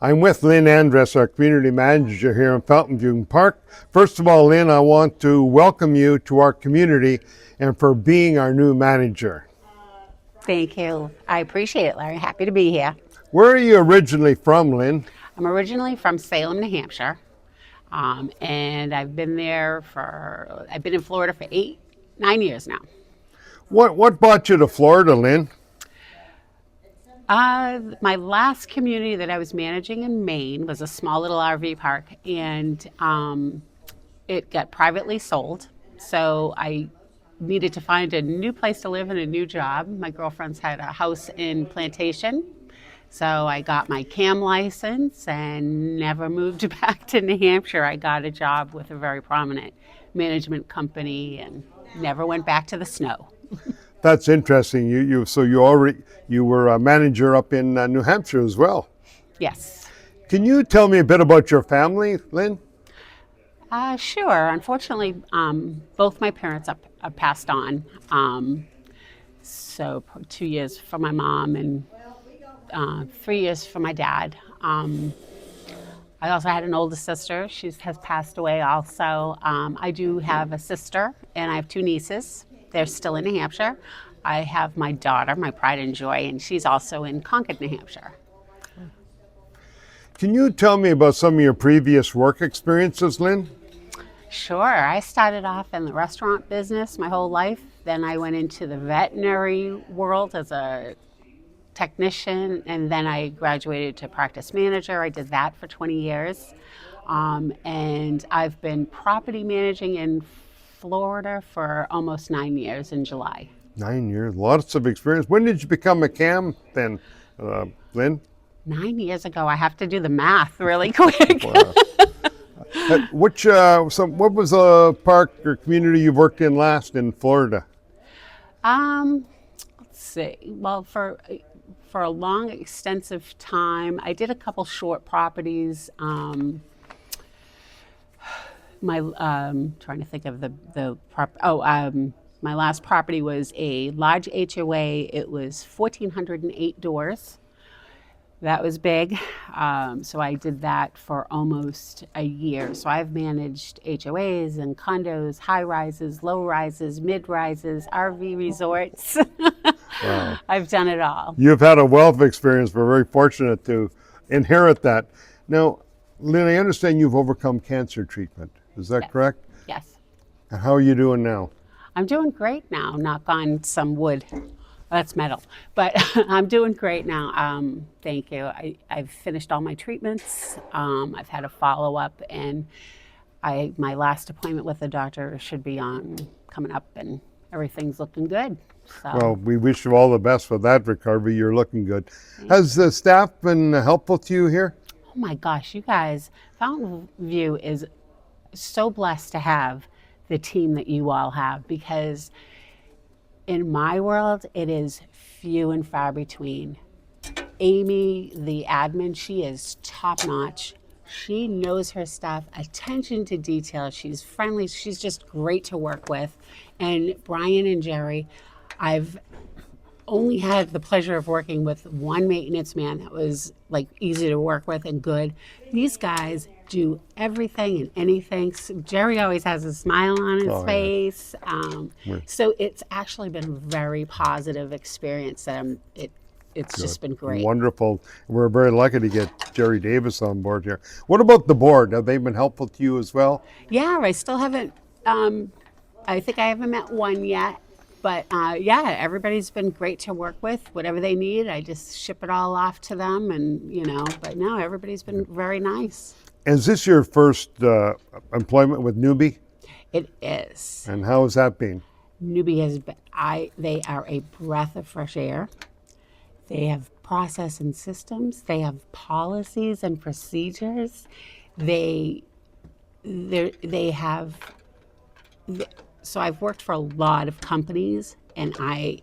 I'm with Lynn Endres, our community manager here in Fountain View Park. First of all, Lynn, I want to welcome you to our community and for being our new manager. Thank you. I appreciate it, Larry. Happy to be here. Where are you originally from, Lynn? I'm originally from Salem, New Hampshire, and I've been in Florida for 9 years now. What brought you to Florida, Lynn? My last community that I was managing in Maine was a small little RV park, and it got privately sold. So I needed to find a new place to live and a new job. My girlfriends had a house in Plantation, so I got my CAM license and never moved back to New Hampshire. I got a job with a very prominent management company and never went back to the snow. That's interesting. You were a manager up in New Hampshire as well. Yes. Can you tell me a bit about your family, Lynn? Sure. Unfortunately, both my parents are passed on. So 2 years for my mom and 3 years for my dad. I also had an older sister. She has passed away also. I do have a sister, and I have two nieces. They're still in New Hampshire. I have my daughter, my pride and joy, and she's also in Concord, New Hampshire. Can you tell me about some of your previous work experiences, Lynn? Sure. I started off in the restaurant business my whole life. Then I went into the veterinary world as a technician, and then I graduated to practice manager. I did that for 20 years. And I've been property managing in Florida for almost 9 years in July. 9 years, lots of experience. When did you become a CAM then, Lynn? 9 years ago. I have to do the math really quick. Wow. What was a park or community you've worked in last in Florida? Let's see. Well, for a long, extensive time, I did a couple short properties. Trying to think of my last property was a large HOA. It was 1,408 doors. That was big. So I did that for almost a year. So I've managed HOAs and condos, high rises, low rises, mid rises, RV resorts. Wow. I've done it all. You've had a wealth of experience. We're very fortunate to inherit that. Now, Lynn, I understand you've overcome cancer treatment. Is that correct? Yes. And how are you doing now? I'm doing great now. Knock on some wood. That's metal. But I'm doing great now. Thank you. I've finished all my treatments. I've had a follow-up, and my last appointment with the doctor should be coming up, and everything's looking good. So. Well, we wish you all the best for that recovery. You're looking good. Has the staff been helpful to you here? Oh my gosh, you guys, Fountain View is so blessed to have the team that you all have, because in my world, it is few and far between. Amy, the admin, she is top notch. She knows her stuff, attention to detail. She's friendly. She's just great to work with. And Brian and Jerry, I've only had the pleasure of working with one maintenance man that was like easy to work with and good. These guys do everything and anything. So Jerry always has a smile on his face. So it's actually been a very positive experience. It's just been great. Wonderful. We're very lucky to get Jerry Davis on board here. What about the board? Have they been helpful to you as well? Yeah, I still haven't, I think I haven't met one yet. But yeah, everybody's been great to work with. Whatever they need, I just ship it all off to them, and But no, everybody's been very nice. Is this your first employment with Newbie? It is. And how has that been? Newbie has been. They are a breath of fresh air. They have process and systems. They have policies and procedures. They have. So I've worked for a lot of companies, and I'm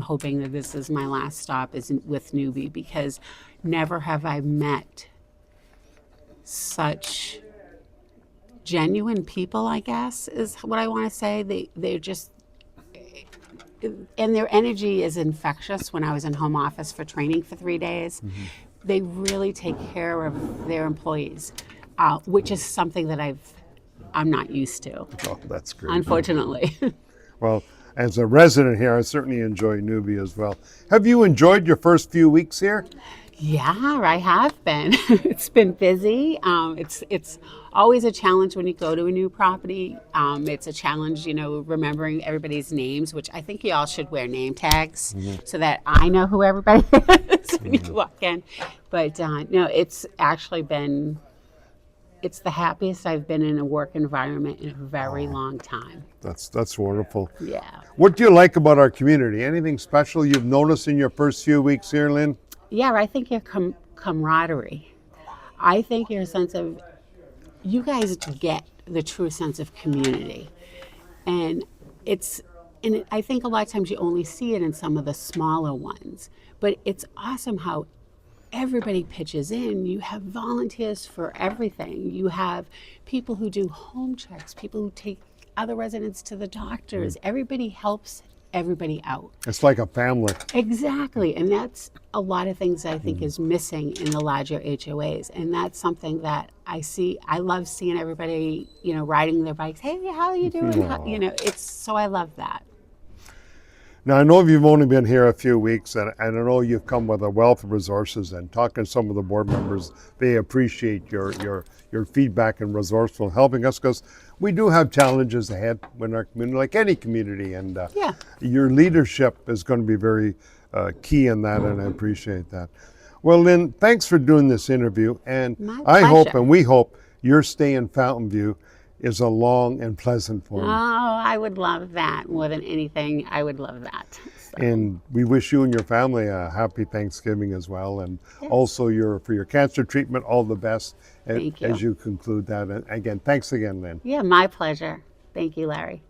hoping that this is my last stop is with Newbie, because never have I met such genuine people, I guess, is what I want to say. They're just, and their energy is infectious. When I was in home office for training for 3 days, they really take care of their employees, which is something that I'm not used to, Oh, that's great. unfortunately. Well, as a resident here, I certainly enjoy Newbie as well. Have you enjoyed your first few weeks here? Yeah, I have been. It's been busy. It's always a challenge when you go to a new property. It's a challenge, remembering everybody's names, which I think you all should wear name tags so that I know who everybody is when you walk in. But no, it's actually been. It's the happiest I've been in a work environment in a very long time. That's wonderful. Yeah. What do you like about our community? Anything special you've noticed in your first few weeks here, Lynn? Yeah, I think your camaraderie. I think your sense of, you guys get the true sense of community. And I think a lot of times you only see it in some of the smaller ones, but it's awesome how everybody pitches in. You have volunteers for everything. You have people who do home checks, people who take other residents to the doctors. Everybody helps everybody out. It's like a family. Exactly. And that's a lot of things I think is missing in the larger HOAs. And that's something that I see. I love seeing everybody, riding their bikes. Hey, how are you doing? So I love that. Now, I know you've only been here a few weeks, and I know you've come with a wealth of resources, and talking to some of the board members, they appreciate your feedback and resourceful helping us, because we do have challenges ahead in our community, like any community, and Yeah. your leadership is going to be very key in that, and I appreciate that. Well, Lynn, thanks for doing this interview, and My I hope pleasure. and we hope your stay in Fountain View is a long and pleasant one. Oh, I would love that more than anything. I would love that. So, And we wish you and your family a happy Thanksgiving as well, and yes. also for your cancer treatment, all the best Thank you. as you conclude that. And again, thanks again, Lynn. Yeah, my pleasure. Thank you, Larry.